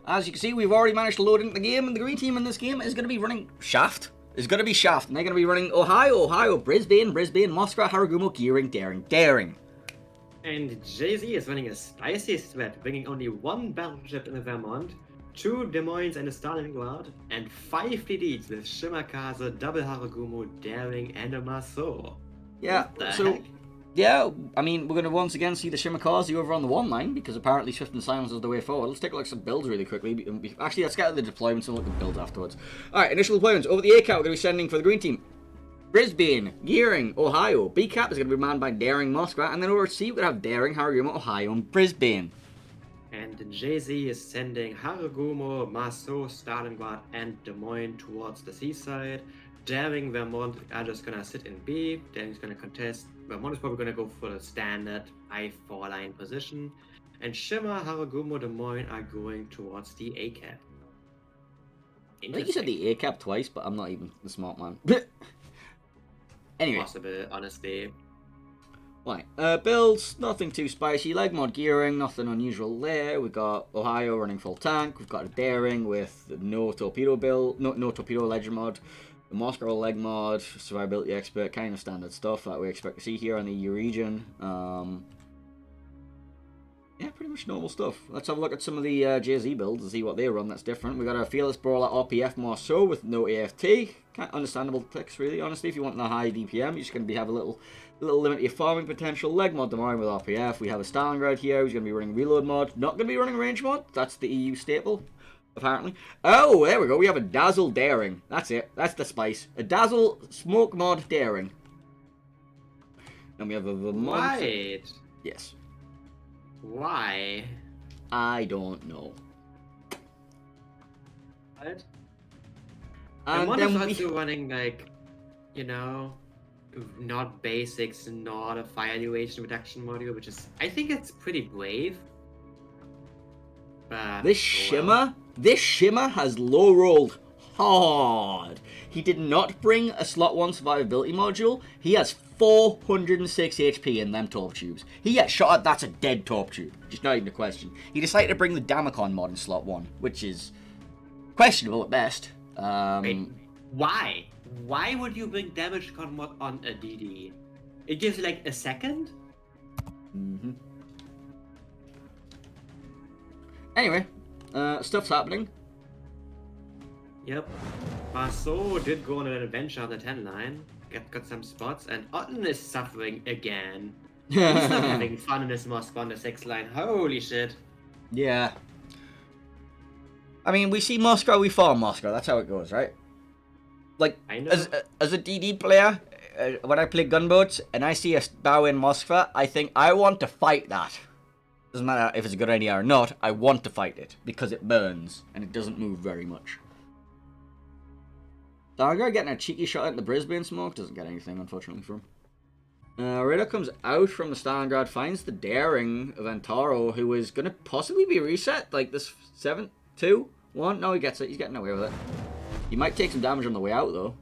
As you can see, we've already managed to load into the game, and the green team in this game is going to be running Shaft. Is going to be Shaft, and they're going to be running Ohio, Brisbane, Moskva, Haragumo, Gearing, Daring. And Jay-Z is running a spicy threat, bringing only one battleship in the Vermont, 2 Des Moines and a Stalingrad, and 5 DDs with Shimakaze, Double Haragumo, Daring, and a Maso. Yeah, so... Heck? Yeah, I mean, we're going to once again see the Shimakaze over on the 1 line, because apparently Swift and Silence is the way forward. Let's take a look at some builds really quickly. Actually, let's get to the deployments and look at the builds afterwards. Alright, initial deployments. Over the A cap, we're going to be sending for the green team Brisbane, Gearing, Ohio. B cap is going to be manned by Daring, Moskva. And then over at C, we're going to have Daring, Haragumo, Ohio, and Brisbane. And Jay-Z is sending Haragumo, Maso, Stalingrad, and Des Moines towards the seaside. Daring, Vermont are just gonna sit in B. Daring's gonna contest. Vermont is probably gonna go for the standard 5-4 line position. And Shima, Haragumo, Des Moines are going towards the A cap. I think you said the A cap twice, but I'm not even the smart man. Anyway. Possible, honestly. Right, builds, nothing too spicy. Leg mod gearing, nothing unusual there. We've got Ohio running full tank. We've got a Daring with no torpedo build, no torpedo legend mod. The Moscow leg mod, survivability expert, kind of standard stuff that we expect to see here on the EU region. Yeah, pretty much normal stuff. Let's have a look at some of the JZ builds and see what they run that's different. We got a Fearless Brawler RPF Marceau with no AFT. Kind of understandable picks, really, honestly. If you want the high DPM, you're just going to have a little limit to your farming potential. Leg mod Des Moines with RPF. We have a Stalingrad here who's going to be running reload mod. Not going to be running range mod. That's the EU staple, apparently. Oh, there we go. We have a Dazzle Daring. That's it. That's the spice. A Dazzle Smoke mod Daring. And we have a Vermont. Right. Yes. Why? I don't know. What? And I wonder then if also running, like, you know, not basics, not a fire duration reduction module, which is, I think it's pretty brave. But this Shimmer has low rolled hard. He did not bring a slot 1 survivability module. He has 406 HP in them torp tubes. He gets shot at, that's a dead torp tube. Just not even a question. He decided to bring the Damacon mod in slot 1, which is questionable at best. Wait, why? Why would you bring damage con mod on a DD? It gives you like a second? Anyway, stuff's happening. Yep. Marceau did go on an adventure on the 10 line. Got some spots, and Otten is suffering again. He's not having fun in this Moskva on the 6 line. Holy shit. Yeah. I mean, we see Moscow, we farm Moscow. That's how it goes, right? Like, as a DD player, when I play gunboats and I see a bow in Moskva, I think I want to fight that. Doesn't matter if it's a good idea or not, I want to fight it because it burns and it doesn't move very much. Dargar getting a cheeky shot at the Brisbane smoke, doesn't get anything, unfortunately, from him. Radar comes out from the Stalingrad, finds the Daring of Antaro, who is going to possibly be reset, like this 7-2-1. No, he gets it. He's getting away with it. He might take some damage on the way out, though.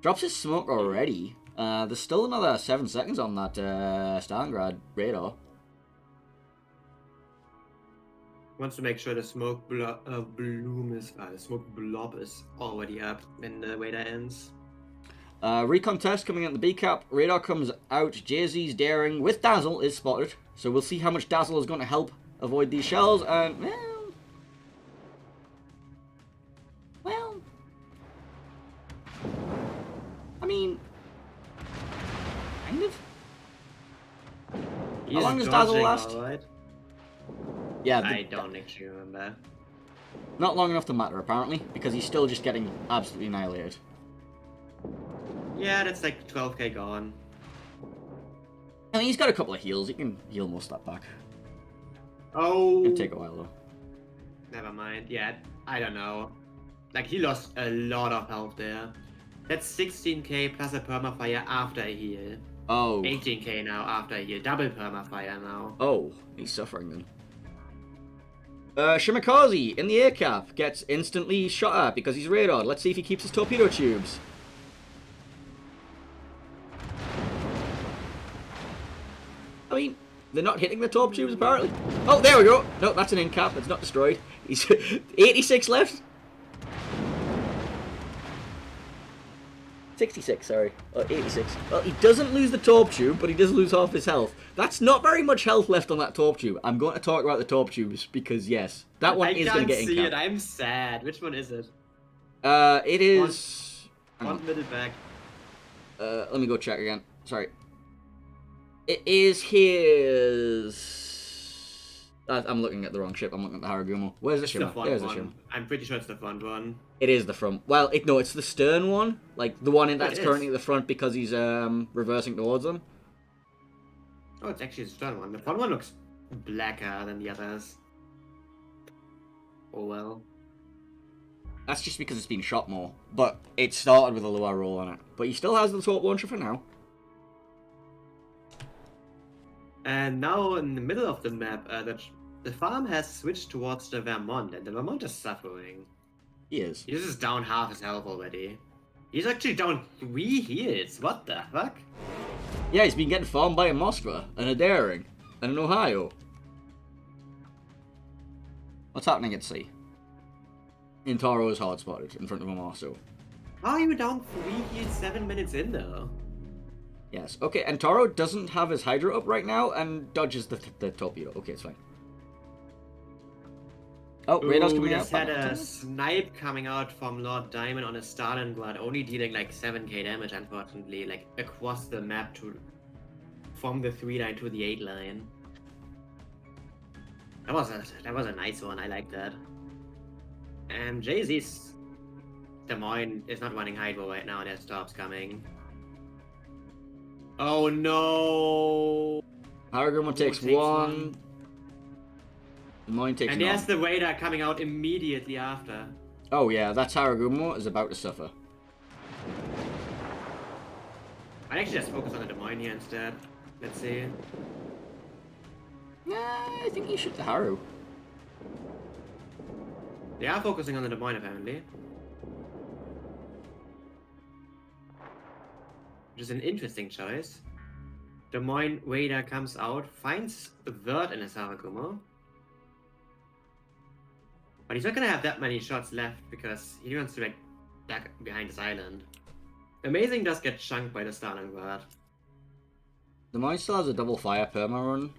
Drops his smoke already. There's still another 7 seconds on that Stalingrad radar. Wants to make sure the smoke bloom is, the smoke blob is already up when the radar ends. Recon test coming in the B cap. Radar comes out. Jay-Z's Daring with Dazzle is spotted. So we'll see how much Dazzle is going to help avoid these shells. And, well, I mean, kind of. How long does Dazzle last? Right. Yeah, I don't actually remember. Not long enough to matter, apparently, because he's still just getting absolutely annihilated. Yeah, that's like 12k gone. I mean, he's got a couple of heals. He can heal most of that back. Oh. It'll take a while, though. Never mind. Yeah, I don't know. Like, he lost a lot of health there. That's 16k plus a permafire after a heal. Oh. 18k now after a heal. Double permafire now. Oh, he's suffering then. Shimakaze in the air cap gets instantly shot at because he's radared. Let's see if he keeps his torpedo tubes. I mean, They're not hitting the torp tubes, apparently. Oh, there we go. No, that's an in cap. It's not destroyed. He's 86 left. 66, sorry. 86. Well, he doesn't lose the torp tube, but he does lose half his health. That's not very much health left on that torp tube. I'm going to talk about the torp tubes because, yes, that one is going to get in cap. I can't see it. I'm sad. Which one is it? It is... One middle back. Let me go check again. Sorry. It is his... I'm looking at the wrong ship. I'm looking at the Haragumo. Where's the ship? There's the ship. I'm pretty sure it's the front one. It is the front. Well, no, it's the stern one. Like, the one that's currently at the front because he's reversing towards them. Oh, it's actually the stern one. The front one looks blacker than the others. Oh well. That's just because it's been shot more. But it started with a lower roll on it. But he still has the torp launcher for now. And now in the middle of the map, the farm has switched towards the Vermont, and the Vermont is suffering. He is. He's just down half his health already. He's actually down 3 heals. What the fuck? Yeah, he's been getting farmed by a Moskva, and a Daring, and an Ohio. What's happening at sea? Intaro is hard spotted in front of him also. How are you down 3 heals 7 minutes in though? Yes. Okay, and Taro doesn't have his Hydra up right now and dodges the torpedo. Okay, it's fine. Oh, radar's coming out. We just had a snipe coming out from Lord Diamond on a Stalingrad, only dealing like 7k damage, unfortunately, like across the map from the 3 line to the 8 line. That was a nice one. I like that. And Jay-Z's Des Moines is not running Hydro right now. There's stops coming. Oh no! Haragumo takes one. Des Moines takes and there's the radar coming out immediately after. Oh yeah, that's Haragumo is about to suffer. I'd actually just focus on the Des Moines here instead. Let's see. Nah, I think you shoot the Haru. They are focusing on the Des Moines apparently. Which is an interesting choice. Des Moines radar comes out, finds a Vert in his Haragumo. But he's not gonna have that many shots left because he wants to like back behind his island. Amazing does get chunked by the Stalingrad. Des Moines still has a double fire perma run.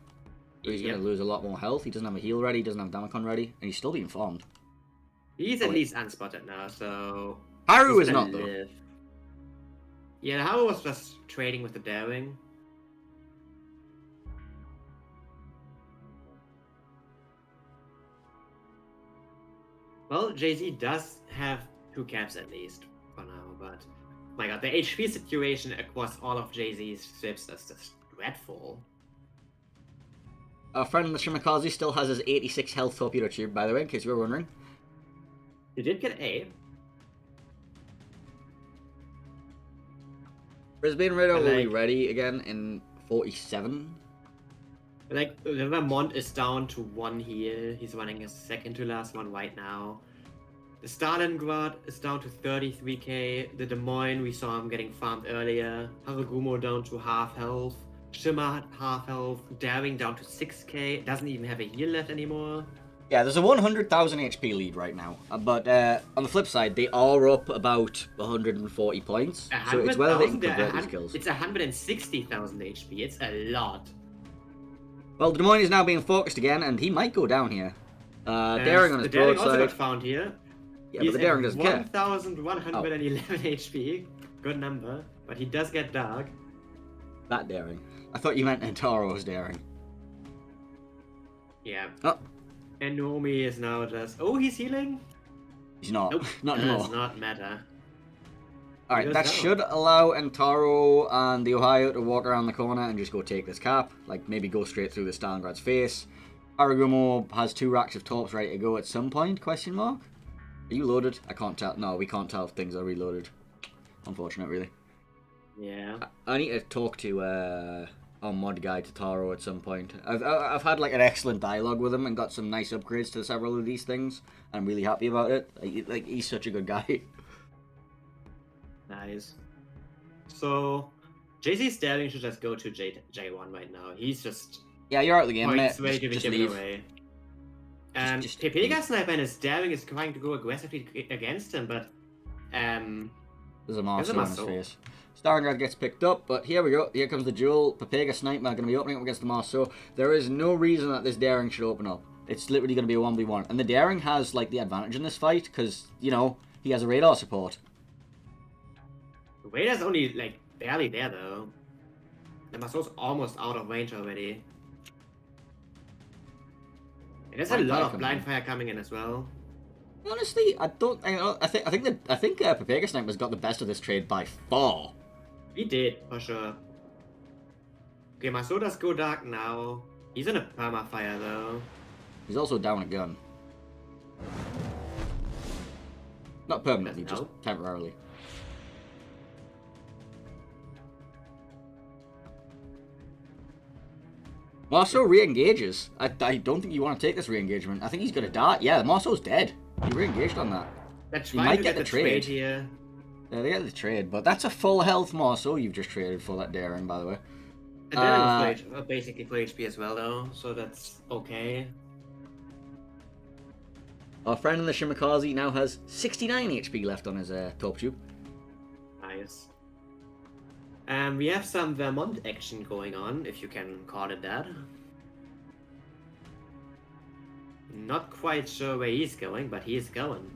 So he's gonna lose a lot more health. He doesn't have a heal ready, doesn't have Damacon ready, and he's still being farmed. He's at least unspotted now, so Haru is not though. Yeah, Haru was just trading with the Daring. Well, Jay-Z does have 2 caps at least for now, but my god, the HP situation across all of Jay-Z's ships is just dreadful. Our friend the Shimakaze still has his 86 health torpedo tube, by the way, in case you were wondering. He did get A. Brisbane Radar will be ready again in 47. Like, the Vermont is down to 1 heal. He's running his second to last one right now. The Stalingrad is down to 33k. The Des Moines, we saw him getting farmed earlier. Haragumo down to half health. Shimmer half health. Daring down to 6k. Doesn't even have a heal left anymore. Yeah, there's a 100,000 HP lead right now. But on the flip side, they are up about 140 points. So it's whether they can convert these kills. It's 160,000 HP. It's a lot. Well, Des Moines is now being focused again, and he might go down here. Daring on his broadside. The Daring also got found here. Yeah, but the Daring doesn't care. 1,111 HP. Good number. But he does get dark. That Daring. I thought you meant Antaro's Daring. Yeah. Oh. And Naomi is now just... Oh, he's healing? He's not. Nope. Not anymore. Does not matter. Alright, that should allow Entaro and the Ohio to walk around the corner and just go take this cap. Like, maybe go straight through the Stalingrad's face. Haragumo has 2 racks of torps ready to go at some point, question mark? Are you loaded? I can't tell. No, we can't tell if things are reloaded. Unfortunate, really. Yeah. I need to talk to our mod guy, Tataro, at some point. I've had, like, an excellent dialogue with him and got some nice upgrades to several of these things. I'm really happy about it. Like he's such a good guy. Nice. So, Jay-Z's Daring should just go to J1 right now. He's just Yeah, you're out of the game, mate. Points where you can Just give it leave. away. And just Pepega Sniper and his daring is trying to go aggressively against him, but There's a There's a Marceau on his Marceau. face. Stalingrad gets picked up, but here we go. Here comes the duel. Pepega Sniper going to be opening up against the Marceau. There is no reason that this daring should open up. It's literally going to be a 1v1. And the daring has, like, the advantage in this fight, because, you know, he has a radar support. Radar's only like barely there though. The Marceau's almost out of range already. And there's a Blind lot fire of coming blind in. fire coming in as well. Honestly, I don't. I think Pepega Sniper's got the best of this trade by far. He did, for sure. Okay, Marceau does go dark now. He's in a perma-fire though. He's also down a gun. Not permanently, Doesn't just help. temporarily. Marceau re-engages. I don't think you want to take this re-engagement. I think he's gonna die. Yeah, Marceau's dead. He re-engaged on that. They're He trying might to get get the the trade trade. here. Yeah, they get the trade, but that's a full health Marceau you've just traded for that daring, by the way. And then basically full HP as well though, so that's okay. Our friend in the Shimakaze now has 69 HP left on his top tube. Nice. And we have some Vermont action going on, if you can call it that. Not quite sure where he's going, but he's going.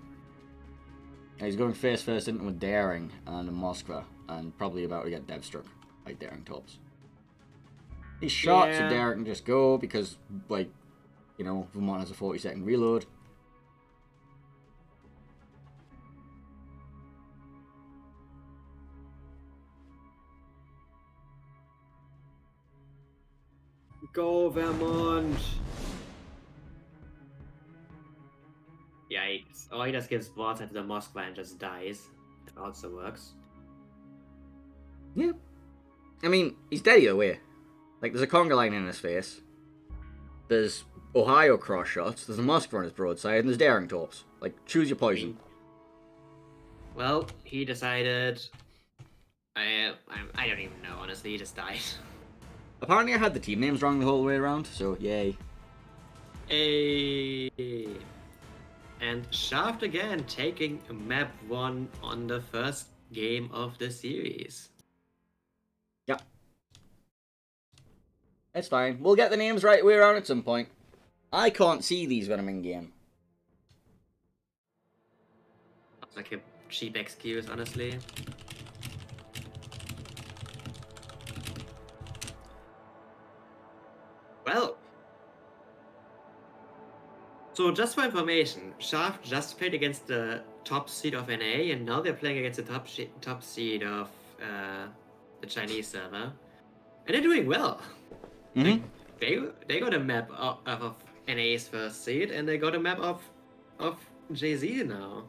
He's going face first into a daring and a Moskva, and probably about to get dev struck by daring tops. He's shot, so Yeah. daring can just go because, like, you know, Vermont has a 40-second reload. Go Vermont! Yikes. Or he just gives broadside to the Moskva and just dies. That also works. Yeah. I mean, he's dead either way. Like, there's a conga line in his face. There's Ohio cross shots. There's a Moskva on his broadside, and there's daring tops. Like, choose your poison. Well, he decided... I don't even know, honestly, he just died. Apparently I had the team names wrong the whole way around, so yay. Hey. And Shaft again taking map 1 on the first game of the series. Yeah. It's fine. We'll get the names right way around at some point. I can't see these when I'm in game. That's like a cheap excuse, honestly. Well. So just for information, Shaft just played against the top seed of NA, and now they're playing against the top seed of the Chinese server, and they're doing well. Mm-hmm. They got a map of NA's first seed, and they got a map of JZ now.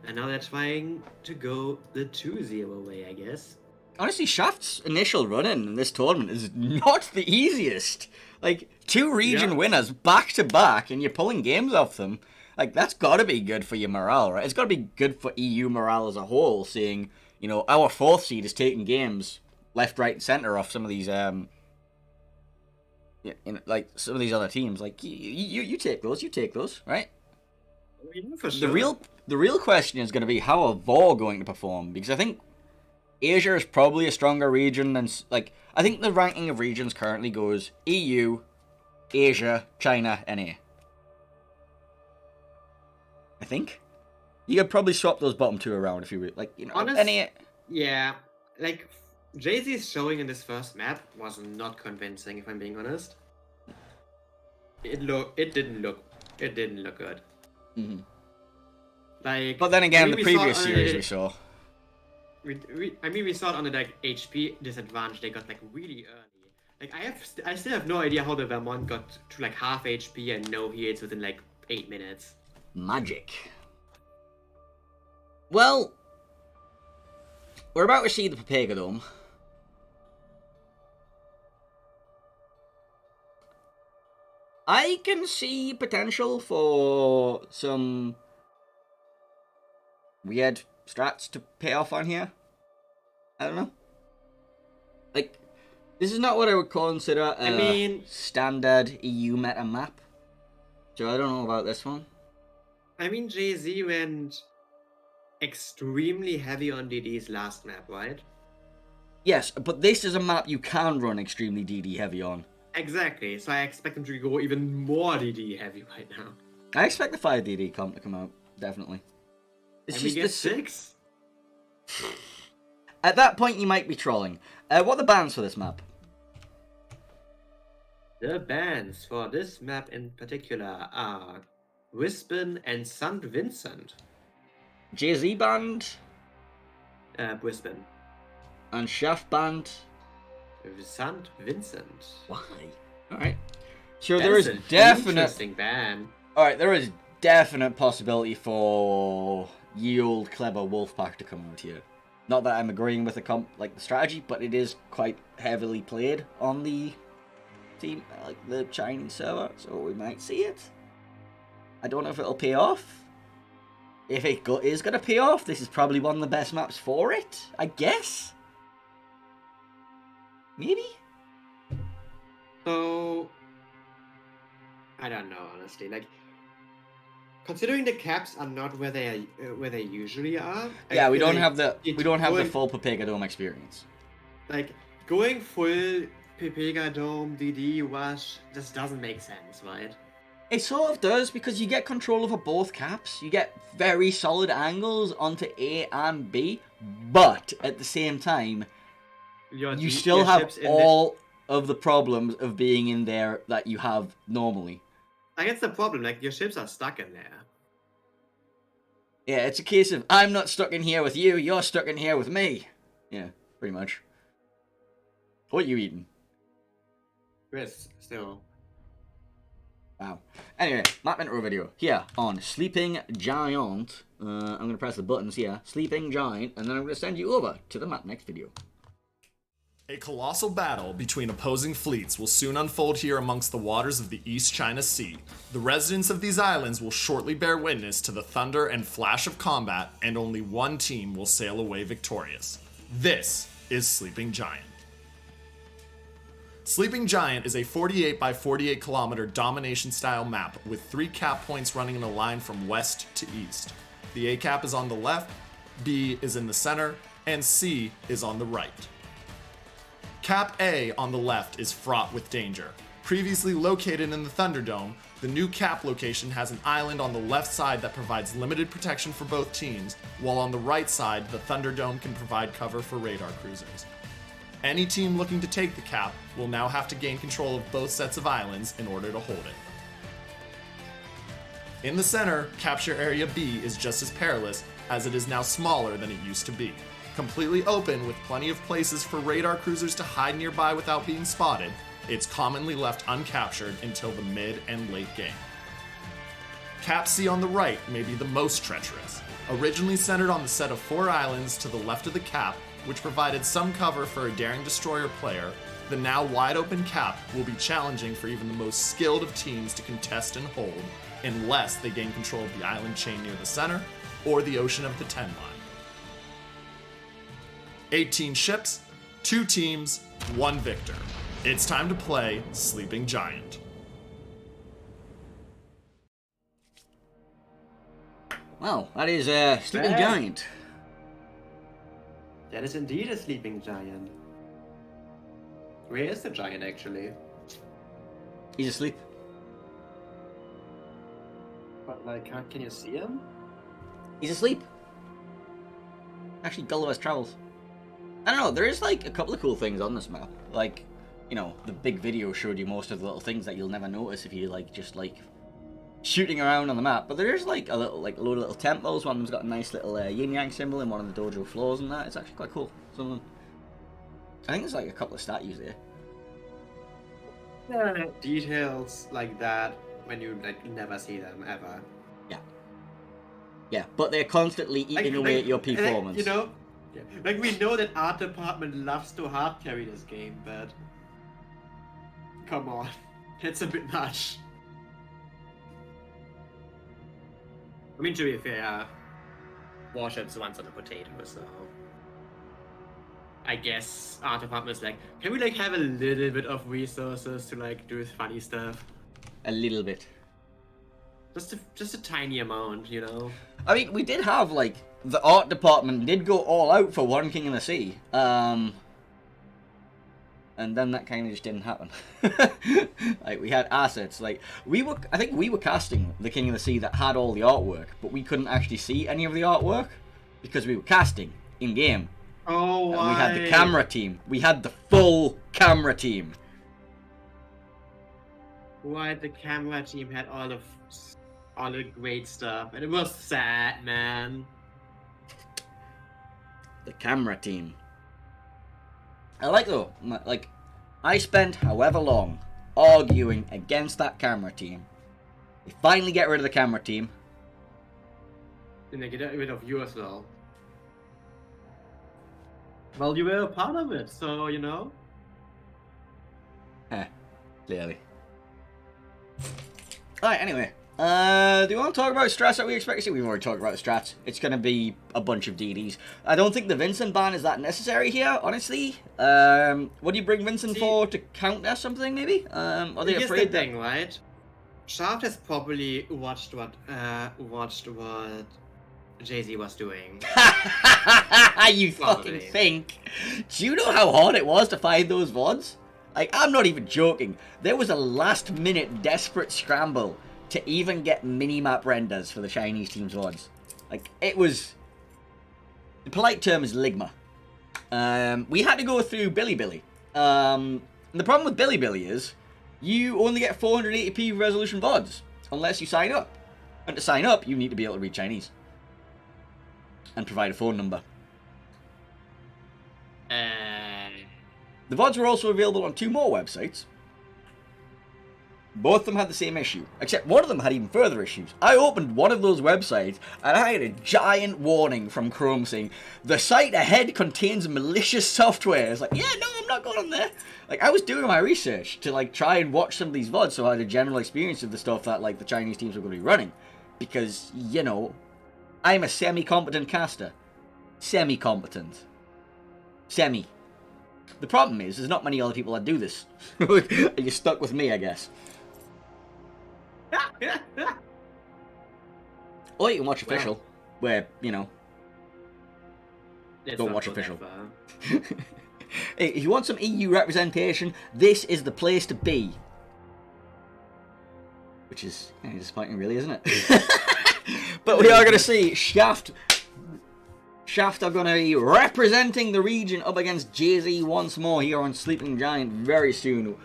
And now they're trying to go the 2-0 way, I guess. Honestly, Shaft's initial run-in in this tournament is not the easiest. Like, 2 region winners back-to-back, and you're pulling games off them. Like, that's gotta be good for your morale, right? It's gotta be good for EU morale as a whole, seeing, you know, our 4th seed is taking games left, right, and centre off some of these, like, some of these other teams. Like, you take those, right? Yeah, for sure. The real question is going to be how are VOR going to perform, because I think Asia is probably a stronger region than, like, I think the ranking of regions currently goes EU, Asia, China, NA. I think you could probably swap those bottom 2 around if you like, you know, NA. Yeah, like Jay-Z's showing in this first map was not convincing, if I'm being honest. It didn't look good. Mm-hmm. Like, But then again, I mean, the we previous saw series we saw. We saw it on the like HP disadvantage they got like really early. Like I still have no idea how the Vermont got to like half HP and no heals within like 8 minutes. Magic. Well, we're about to see the Pepega Dome. I can see potential for some weird strats to pay off on here. I don't know. Like, This is not what I would consider a I mean- standard EU meta map. So I don't know about this one. I mean, JZ went extremely heavy on DD's last map, right? Yes, but this is a map you can run extremely DD heavy on. Exactly. So I expect him to go even more DD heavy right now. I expect the 5 DD comp to come out, definitely. It's And we just get this. 6? At that point, you might be trolling. What are the bans for this map? The bans for this map in particular are Wispen and St. Vincent. JZ banned Wispen. and Shaft banned. St. Vincent. Why? Alright. So That there is an definite. interesting ban. Alright, there is definite possibility for ye old clever Wolfpack to come out here. Not that I'm agreeing with the strategy, but it is quite heavily played on the team, like the Chinese server, so we might see it. I don't know if it'll pay off. If it is going to pay off, this is probably one of the best maps for it, I guess. Maybe? So, I don't know, honestly. Like, considering the caps are not where they usually are. Yeah, we don't like have the going- full Pepega Dome experience. Like, going full Pepega Dome DD Wash just doesn't make sense, right? It sort of does, because you get control over both caps. You get very solid angles onto A and B, but at the same time, you still have all of the problems of being in there that you have normally. Like, it's the problem. Like, your ships are stuck in there. Yeah, it's a case of, I'm not stuck in here with you, you're stuck in here with me. Yeah, pretty much. What you eating? Yes, still. Wow. Anyway, map intro video here on Sleeping Giant. I'm going to press the buttons here. Sleeping Giant, and then I'm going to send you over to the map next video. A colossal battle between opposing fleets will soon unfold here amongst the waters of the East China Sea. The residents of these islands will shortly bear witness to the thunder and flash of combat, and only one team will sail away victorious. This is Sleeping Giant. Sleeping Giant is a 48 by 48 kilometer domination style map with 3 cap points running in a line from west to east. The A cap is on the left, B is in the center, and C is on the right. Cap A on the left is fraught with danger. Previously located in the Thunderdome, the new cap location has an island on the left side that provides limited protection for both teams, while on the right side, the Thunderdome can provide cover for radar cruisers. Any team looking to take the cap will now have to gain control of both sets of islands in order to hold it. In the center, capture area B is just as perilous, as it is now smaller than it used to be. Completely open with plenty of places for radar cruisers to hide nearby without being spotted, it's commonly left uncaptured until the mid and late game. Cap C on the right may be the most treacherous. Originally centered on the set of 4 islands to the left of the cap, which provided some cover for a daring destroyer player, the now wide open cap will be challenging for even the most skilled of teams to contest and hold, unless they gain control of the island chain near the center or the ocean of the 10 line. 18 ships, 2 teams, 1 victor. It's time to play Sleeping Giant. Wow, that is Sleeping Bad. Giant. That is indeed a sleeping giant. Where is the giant, actually? He's asleep. But, like, can you see him? He's asleep. Actually, Gulliver's Travels. I don't know, there is like a couple of cool things on this map. Like, you know, the big video showed you most of the little things that you'll never notice if you like just like shooting around on the map. But there is like a load of little temples. One of them's got a nice little yin yang symbol in one of the dojo floors and that. It's actually quite cool. Some of them. I think there's like a couple of statues there. Yeah. Details like that when you like never see them ever. Yeah, but they're constantly eating away at your performance. You know, like we know that art department loves to hard carry this game, but come on, it's a bit much. I mean, to be fair, warships once on a potato, so I guess art department is like, can we like have a little bit of resources to like do funny stuff? A little bit. Just a tiny amount, you know. I mean, we did have like the art department did go all out for One King in the Sea. And then that kind of just didn't happen. Like, we had assets. Like, I think we were casting the King of the Sea that had all the artwork, but we couldn't actually see any of the artwork because we were casting in game. Oh, And why? we had the camera team. We had the full camera team. Why the camera team had all the great stuff, and it was sad, man. The camera team. I like though, like, I spent however long arguing against that camera team. We finally get rid of the camera team. And they get rid of you as well. Well, you were a part of it, so you know. Clearly. Alright, anyway. Do you want to talk about strats that we expect to see? We've already talked about the strats. It's going to be a bunch of DDs. I don't think the Vincent ban is that necessary here, honestly. What do you bring Vincent for? To counter something, maybe? Are they Here's afraid the thing, right? Shaft has probably watched what Jay-Z was doing. You fucking think? Do you know how hard it was to find those VODs? Like, I'm not even joking. There was a last-minute desperate scramble to even get mini-map renders for the Chinese team's VODs. Like, it was... The polite term is Ligma. We had to go through Bilibili. And the problem with Bilibili is you only get 480p resolution VODs unless you sign up. And to sign up, you need to be able to read Chinese. And provide a phone number. The VODs were also available on 2 more websites. Both of them had the same issue, except one of them had even further issues. I opened one of those websites, and I had a giant warning from Chrome saying, the site ahead contains malicious software. It's like, yeah, no, I'm not going on there. Like, I was doing my research to, like, try and watch some of these VODs so I had a general experience of the stuff that, like, the Chinese teams were going to be running. Because, you know, I'm a semi-competent caster. Semi-competent. Semi. The problem is, there's not many other people that do this. You're stuck with me, I guess. Or you can watch official, where, you know, don't watch official. Hey, if you want some EU representation, this is the place to be. Which is kind of disappointing, really, isn't it? But we are going to see Shaft are going to be representing the region up against Jay-Z once more here on Sleeping Giant very soon.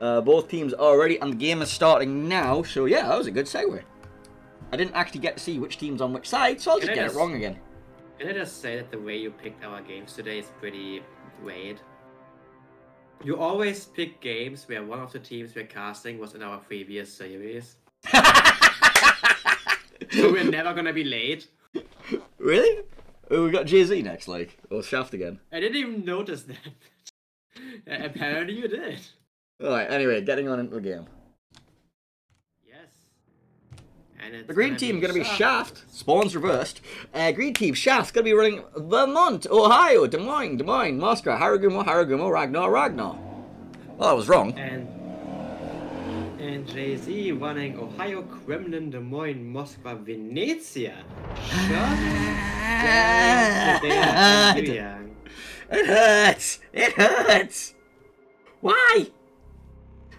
Both teams are ready and the game is starting now, so yeah, that was a good segue. I didn't actually get to see which team's on which side, so I'll just get it wrong again. Can I just say that the way you picked our games today is pretty weird? You always pick games where one of the teams we're casting was in our previous series. So we're never gonna be late. Really? Oh, we got Jay-Z next, like, or Shaft again. I didn't even notice that. Apparently you did. Alright, anyway, getting on into the game. Yes. And it's The green team going to be Shaft. Spawns reversed. Green team Shaft going to be running Vermont, Ohio, Des Moines, Moscow, Haragumo, Ragnar. Well, I was wrong. And Jay-Z running Ohio, Kremlin, Des Moines, Moscow, Venezia. It hurts. It hurts. Why?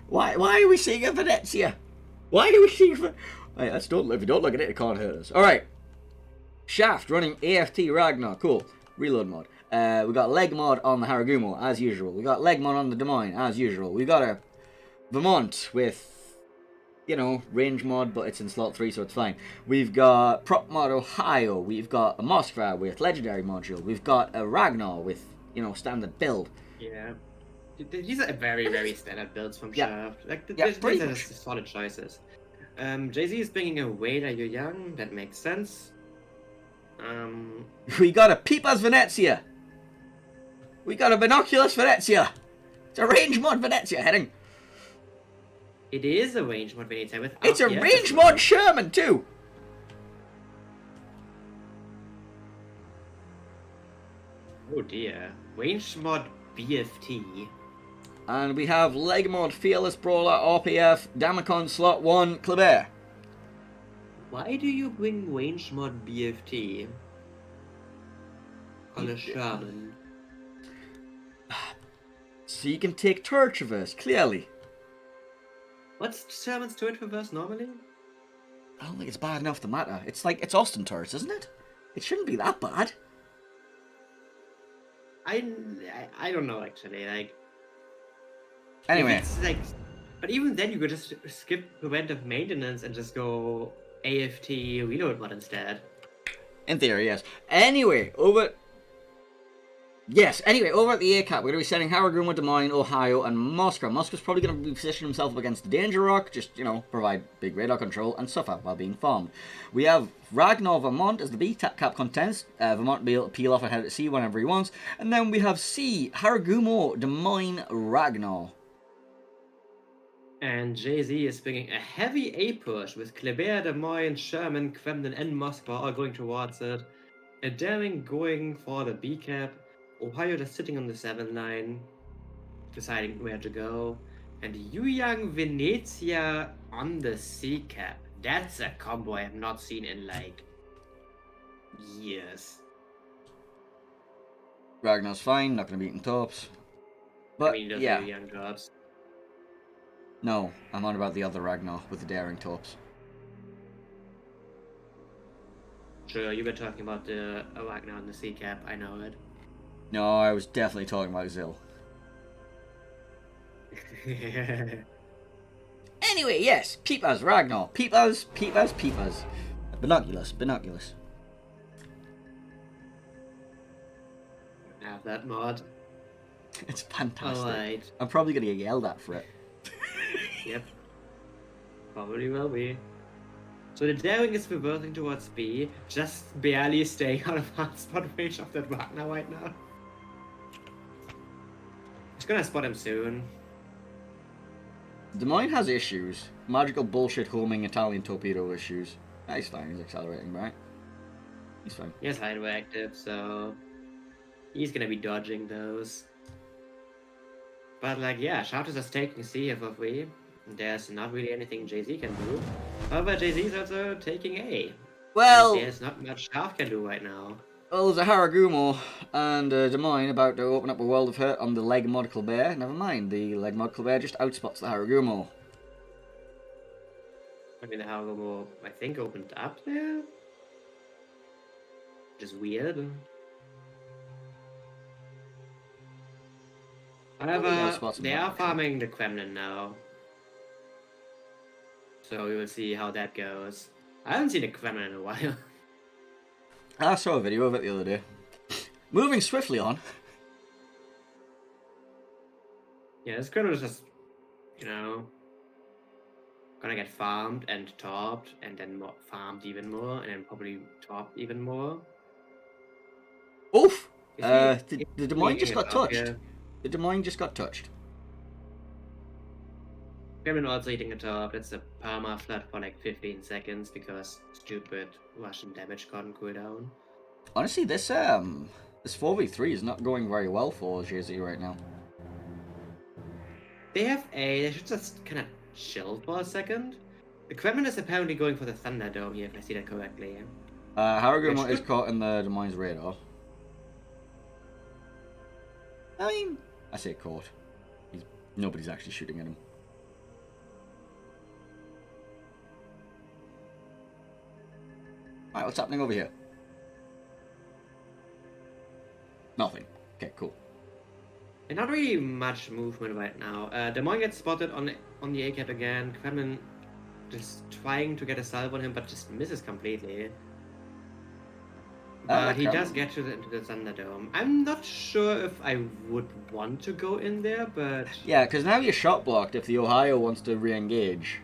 Why are we seeing a Venezia? Why do we see? Right, if you don't look at it, it can't hurt us. All right. Shaft running AFT Ragnar. Cool. Reload mod. We got leg mod on the Haragumo as usual. We got leg mod on the Des Moines as usual. We got a Vermont with, you know, range mod, but it's in slot 3, so it's fine. We've got prop mod Ohio. We've got a Moskva with legendary module. We've got a Ragnar with, you know, standard build. Yeah. These are very, very standard builds from Shaft. Like, these are just solid choices. Jay-Z is bringing a Wader Yu Yang. That makes sense. We got a Peepa's Venezia. We got a Binoculus Venezia. It's a range mod Venezia heading. It is a range mod Venezia with. It's a range mod Sherman too. Oh dear. Range mod BFT. And we have Legmod, Fearless Brawler, RPF, Damacon, Slot 1, Kleber. Why do you bring range mod BFT on a shaman? So you can take Turret Traverse, clearly. What's shaman's turret reverse normally? I don't think it's bad enough to matter. It's like, it's Austin turrets, isn't it? It shouldn't be that bad. I don't know actually. Like Anyway. it's like, but even then you could just skip preventive maintenance and just go AFT reload mod instead. In theory, yes. Anyway, over at the ACAP, we're going to be sending Haraguma, Des Moines, Ohio, and Moscow. Moscow's probably going to be positioning himself up against the Danger Rock, just, provide big radar control and suffer while being farmed. We have Ragnar, Vermont as the B cap contents. Vermont will be able to peel off and head to C whenever he wants. And then we have C, Haragumo, Des Moines, Ragnar. And Jay-Z is bringing a heavy A push with Kleber, Des Moines, Sherman, Kremlin, and Moscow all going towards it. And Daring going for the B cap. Ohio just sitting on the 7 line, deciding where to go. And Yuyang Venezia on the C cap. That's a combo I have not seen in like years. Ragnar's fine, not going to beat in tops. But, I mean, those yeah. are young drops. No, I'm on about the other Ragnar with the daring tops. Sure, you were talking about the Ragnar on the C cap, I know it. No, I was definitely talking about Zill. Anyway, yes, Peepers, Ragnar. Peepers. Binoculars. Have that mod. It's fantastic. Alright. I'm probably going to get yelled at for it. Yep. Probably will be. So the Daring is reversing towards B, just barely staying out of hotspot range of that Ragnar right now. He's gonna spot him soon. Des Moines has issues. Magical bullshit homing Italian torpedo issues. He's fine, he's accelerating, right? He's fine. He has hydro active, so he's gonna be dodging those. But like, yeah, Shout is just taking C here for free. There's not really anything Jay-Z can do. However, Jay-Z's also taking A. Well, And there's not much Shaft can do right now. well, there's a Haragumo and Des Moines about to open up a world of hurt on the Legmod Kleber. Never mind, the Legmod Kleber just outspots the Haragumo. I mean, the Haragumo, I think, opened up there? Which is weird. However, outspots they him, are actually. farming the Kremlin now. So we will see how that goes. I haven't seen a Kremlin in a while. I saw a video of it the other day. Moving swiftly on. Yeah, this Kremlin is just, gonna get farmed and topped, and then farmed even more, and then probably topped even more. Oof! Is he- The Des Moines just got up, touched. yeah. The Des Moines just got touched. Kremlin also eating a top. That's a perma flood for like 15 seconds because stupid Russian damage gun cooldown. Honestly, this 4v3 is not going very well for Jay-Z right now. They have A. They should just kind of chill for a second. The Kremlin is apparently going for the Thunderdome here, if I see that correctly. Haragumo Which is could- caught in the Des Moines radar. I mean, I say caught. Nobody's actually shooting at him. Alright, what's happening over here? Nothing. Okay, cool. And not really much movement right now. Des Moines gets spotted on the A-cap again. Kremlin just trying to get a salve on him, but just misses completely. But he does get into the Thunderdome. I'm not sure if I would want to go in there, but... Yeah, because now you're shot blocked if the Ohio wants to re-engage.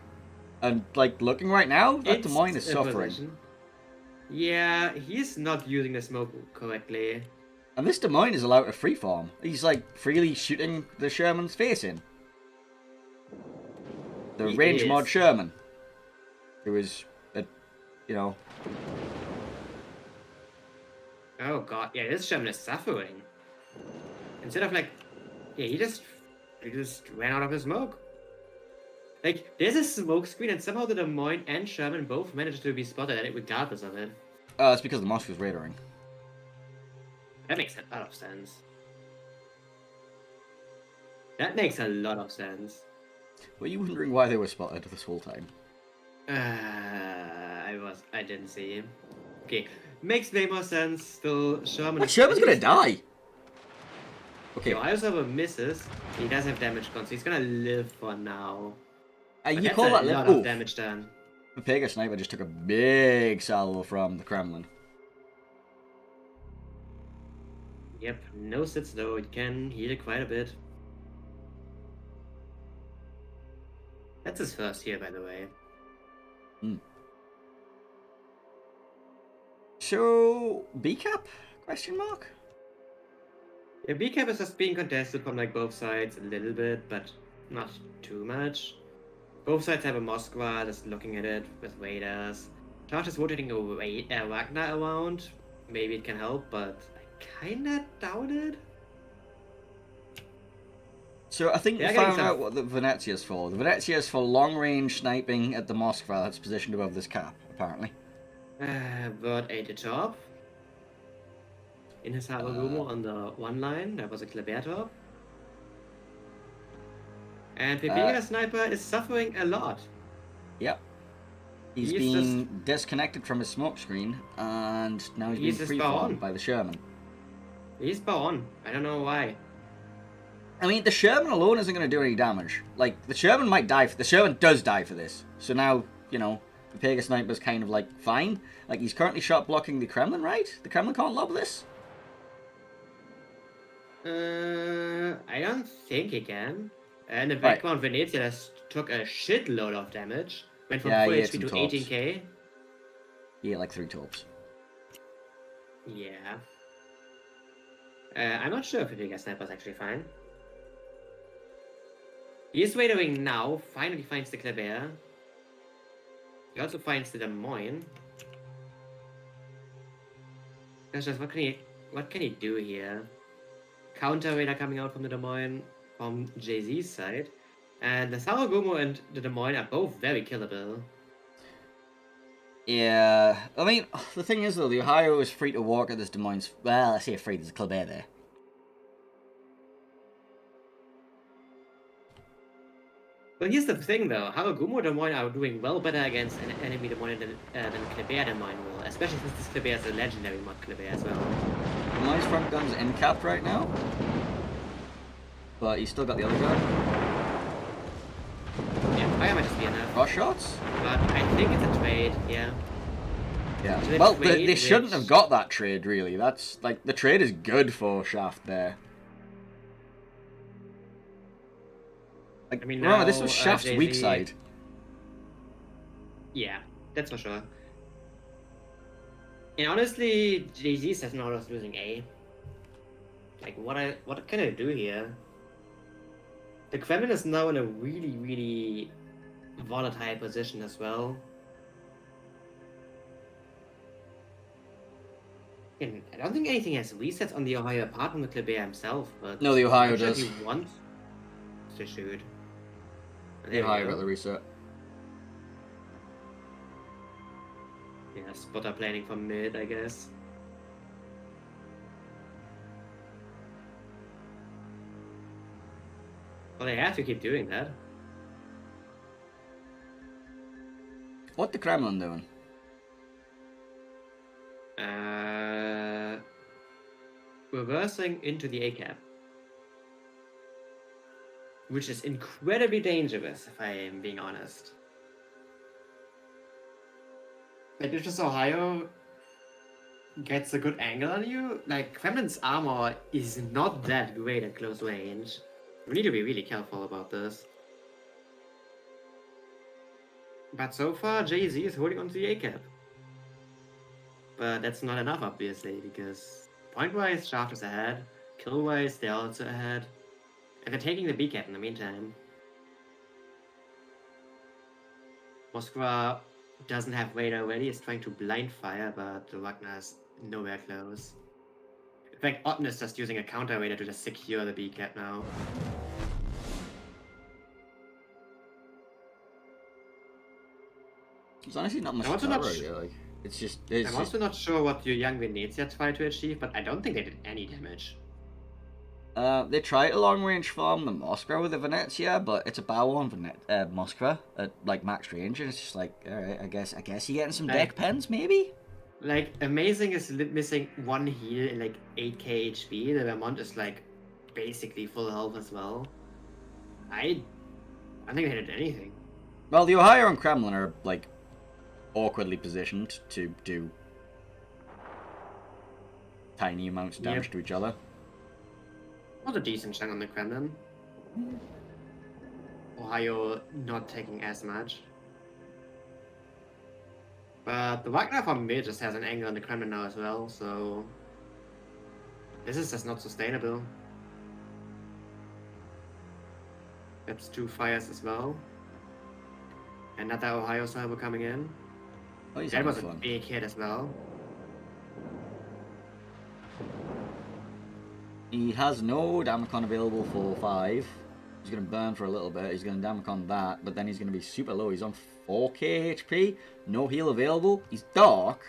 And, like, looking right now, that Des Moines is a suffering. position. Yeah, he's not using the smoke correctly. And this Des Moines is allowed to freeform. He's, like, freely shooting the Sherman's face in. The He range is. mod Sherman. Who is, you know... Oh god, yeah, this Sherman is suffering. Instead of like, yeah, he just ran out of his smoke. Like, there's a smoke screen, and somehow the Des Moines and Sherman both managed to be spotted at it regardless of it. It's because the Mosk was radaring. That makes a lot of sense. That makes a lot of sense. Were you wondering why they were spotted this whole time? I didn't see him. Okay, makes way more sense. Still, Sherman. Like, Sherman's gonna die. Okay. Ohio misses. He does have damage gone, so he's gonna live for now. You That's call that a live? lot of damage done. The Pega Sniper just took a big salvo from the Kremlin. Yep, no sits though. It can heal it quite a bit. That's his first here, by the way. So, B-Cap? Question mark? Yeah, B-Cap is just being contested from like both sides a little bit, but not too much. Both sides have a Moskva just looking at it with Raiders. Charge is rotating a Wagner around. Maybe it can help, but I kinda doubt it. So I think we Yeah, found out what the Venezia's for. The Venezia's for long-range sniping at the Moskva that's positioned above this cap, apparently. Bird ate the top. In his Haragumo on the one line, there was a Kleber top. And Pepega Sniper is suffering a lot. Yep. He's been disconnected from his smoke screen, and now he's being free-farmed by the Sherman. He's on. I don't know why. I mean, the Sherman alone isn't going to do any damage. Like, the Sherman might die. The Sherman does die for this. So now, you know, the Pega Sniper's kind of, like, fine. Like, he's currently shot blocking the Kremlin, right? The Kremlin can't lob this? I don't think he can. And the background Venezia took a shitload of damage. Went from full HP to 18k. Yeah, like 3 torps. Yeah. I'm not sure if Pepega Sniper's actually fine. He's waiting now, finally finds the Kleber. He also finds the Des Moines. That's just, what can he do here? Counter Raider coming out from the Des Moines from Jay-Z's side. And the Saragomo and the Des Moines are both very killable. Yeah, I mean, the thing is though, the Ohio is free to walk at this Des Moines. Well, I say free, there's a Kleber there. But here's the thing though, Haragumo Des Moines are doing well better against an enemy Des Moines than Kleber Des Moines will, especially since this Kleber is a legendary mod Kleber as well. Des Moines' front gun's in-capped right now, but he's still got the other gun. Yeah, fire might just be enough. Cross shots? But I think it's a trade, yeah. Yeah, well, they shouldn't have got that trade, really. That's, like, the trade is good for Shaft there. Like, I mean, remember, this was Shaft's weak side. Yeah, that's for sure. And honestly, Jay-Z says not us losing A. Like, what can I do here? The Kremlin is now in a really, really volatile position as well. And I don't think anything has resets on the Ohio apart from the Kleber himself, but no, the Ohio does. He wants to shoot. The Ohio got the reset. Yeah, spotter planning for mid, I guess. Well, they have to keep doing that. What the Kremlin doing? Reversing into the A-cap. Which is incredibly dangerous, if I am being honest. Like, if just Ohio gets a good angle on you, like, Kremlin's armor is not that great at close range. We need to be really careful about this. But so far, Jay-Z is holding on to the A-cap. But that's not enough, obviously, because point-wise, Shaft is ahead. Kill-wise, they're also ahead. And they're taking the B-cap in the meantime. Moskva doesn't have radar ready, is trying to blind fire, but the Wagner is nowhere close. fact, Otten is just using a counter raider to just secure the B-cap now. There's honestly not much I'm also to not cover sh- here. Like, it's I'm just also not sure what your young Venezia tried to achieve, but I don't think they did any damage. They try to long range farm the Moskva with the Venezia, but it's a bow on Moskva at like max range, and it's just like, alright, I guess you're getting some deck pens, maybe? Like, Amazing is missing one heal in like 8k HP. The Vermont is like basically full health as well. I think they did anything. Well, the Ohio and Kremlin are like awkwardly positioned to do tiny amounts of damage to each other. Not a decent chunk on the Kremlin. Ohio not taking as much. But the Wagner from mid just has an angle on the Kremlin now as well, so this is just not sustainable. That's 2 fires as well. Another Ohio Cyber coming in. Oh, he's That having was a fun. big hit as well. He has no Damacon available for 5. He's going to burn for a little bit. He's going to Damacon that, but then he's going to be super low. He's on 4k HP. No heal available. He's dark.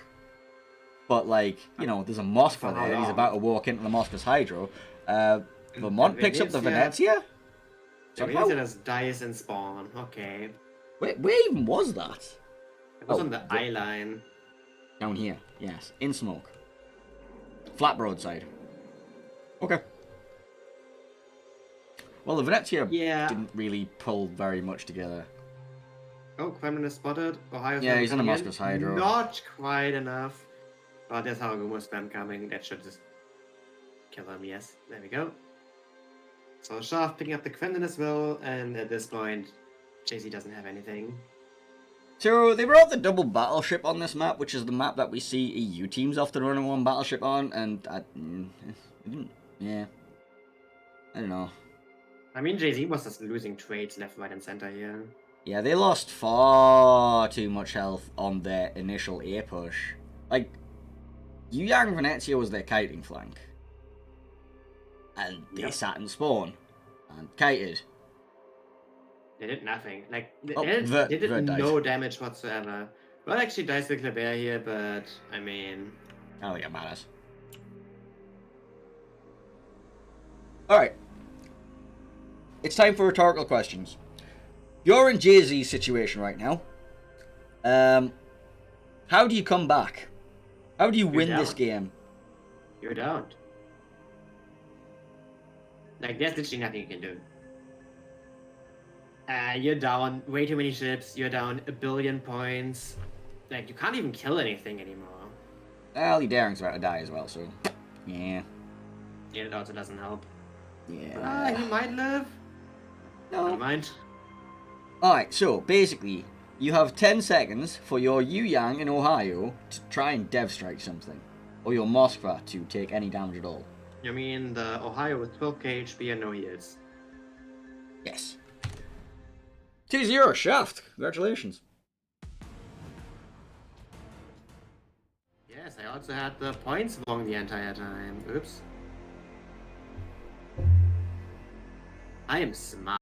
But, like, you know, there's a Moskva there. He's about to walk into the Moskva's Hydro. Vermont picks up the Venezia? The Venezia just dies in spawn. Okay. Where even was that? It was on the eye line. Down here. Yes. In smoke. Flat broadside. Okay. Well, the Venezia didn't really pull very much together. Oh, Kremlin is spotted. Ohio. Yeah, he's in the Moskva's Hydro. Not quite enough. But there's Haragumo spam coming. That should just kill him. Yes, there we go. So Shaft picking up the Kremlin as well, and at this point, JZ doesn't have anything. So they brought the double battleship on this map, which is the map that we see EU teams often running one battleship on, and yeah, I don't know. I mean, JZ was just losing trades left, right, and center here. Yeah, they lost far too much health on their initial A push. Like, Yu Yang Venezia was their kiting flank. And they sat in spawn. And kited. They did nothing. Like, they Vert did died. no damage whatsoever. Well, actually dies the Kleber here, but, I mean... I don't think it matters. Alright. It's time for rhetorical questions. You're in Jay-Z's situation right now. How do you come back? How do you win this game? You don't. Like, there's literally nothing you can do. You're down way too many ships, you're down 1 billion points. Like, you can't even kill anything anymore. Well, your Daring's about to die as well, so... Yeah. Yeah, it also doesn't help. Yeah. He might live. No. Never mind. Alright, so, basically, you have 10 seconds for your Yu Yang in Ohio to try and dev strike something. Or your Moskva to take any damage at all. You mean the Ohio with 12k HP and no heals? Yes. 2-0, Shaft. Congratulations. Yes, I also had the points wrong the entire time. Oops. I am smart.